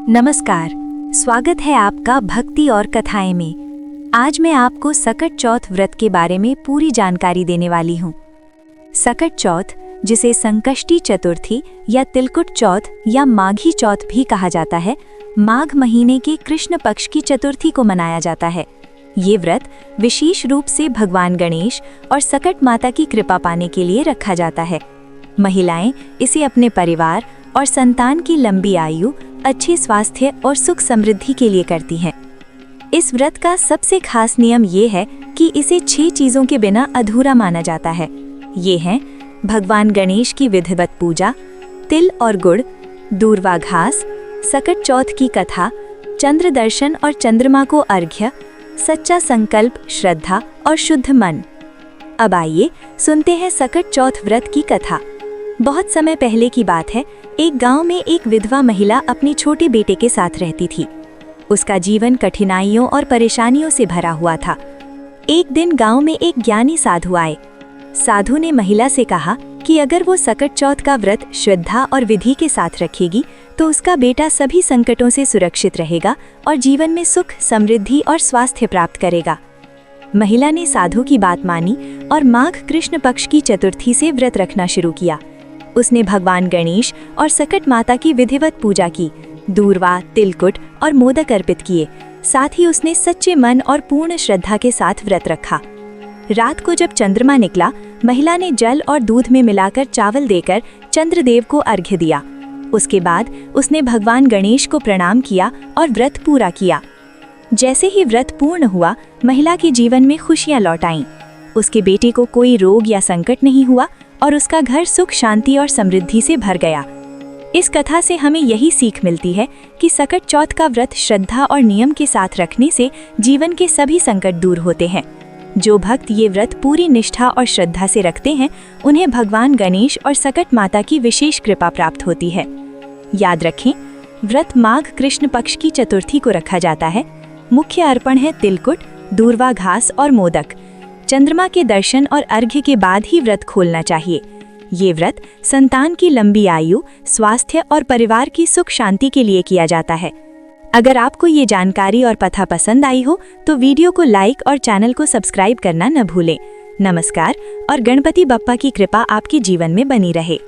नमस्कार, स्वागत है आपका भक्ति और कथाएं में। आज मैं आपको सकट चौथ व्रत के बारे में पूरी जानकारी देने वाली हूँ। सकट चौथ, जिसे संकष्टी चतुर्थी या तिलकुट चौथ या माघी चौथ भी कहा जाता है, माघ महीने के कृष्ण पक्ष की चतुर्थी को मनाया जाता है। ये व्रत विशेष रूप से भगवान गणेश और सकट माता की कृपा पाने के लिए रखा जाता है। महिलाएं इसे अपने परिवार और संतान की लंबी आयु, अच्छे स्वास्थ्य और सुख समृद्धि के लिए करती हैं। इस व्रत का सबसे खास नियम ये है कि इसे 6 चीज़ों के बिना अधूरा माना जाता है। ये हैं भगवान गणेश की विधिवत पूजा, तिल और गुड़, दूर्वा घास, सकट चौथ की कथा, चंद्र दर्शन और चंद्रमा को अर्घ्य, सच्चा संकल्प, श्रद्धा और शुद्ध मन। अब आइए सुनते हैं सकट चौथ व्रत की कथा। बहुत समय पहले की बात है। एक गांव में एक विधवा महिला अपने छोटे बेटे के साथ रहती थी। उसका जीवन कठिनाइयों और परेशानियों से भरा हुआ था। एक दिन गांव में एक ज्ञानी साधु आए। साधु ने महिला से कहा कि अगर वो सकट चौथ का व्रत श्रद्धा और विधि के साथ रखेगी तो उसका बेटा सभी संकटों से सुरक्षित रहेगा और जीवन में सुख, समृद्धि और स्वास्थ्य प्राप्त करेगा। महिला ने साधु की बात मानी और माघ कृष्ण पक्ष की चतुर्थी से व्रत रखना शुरू किया। उसने भगवान गणेश और सकट माता की विधिवत पूजा की, दूर्वा, तिलकुट और मोदक अर्पित किए। साथ ही उसने सच्चे मन और पूर्ण श्रद्धा के साथ व्रत रखा। रात को जब चंद्रमा निकला, महिला ने जल और दूध में मिलाकर चावल देकर चंद्रदेव को अर्घ्य दिया। उसके बाद उसने भगवान गणेश को प्रणाम किया और व्रत पूरा किया। जैसे ही व्रत पूर्ण हुआ, महिला के जीवन में खुशियां लौट आईं। उसके बेटे को कोई रोग या संकट नहीं हुआ और उसका घर सुख, शांति और समृद्धि से भर गया। इस कथा से हमें यही सीख मिलती है कि सकट चौथ का व्रत श्रद्धा और नियम के साथ रखने से जीवन के सभी संकट दूर होते हैं। जो भक्त ये व्रत पूरी निष्ठा और श्रद्धा से रखते हैं, उन्हें भगवान गणेश और सकट माता की विशेष कृपा प्राप्त होती है। याद रखें, व्रत माघ कृष्ण पक्ष की चतुर्थी को रखा जाता है। मुख्य अर्पण है तिलकुट, दूर्वा घास और मोदक। चंद्रमा के दर्शन और अर्घ्य के बाद ही व्रत खोलना चाहिए। ये व्रत संतान की लंबी आयु, स्वास्थ्य और परिवार की सुख शांति के लिए किया जाता है। अगर आपको ये जानकारी और कथा पसंद आई हो तो वीडियो को लाइक और चैनल को सब्सक्राइब करना न भूलें। नमस्कार और गणपति बप्पा की कृपा आपके जीवन में बनी रहे।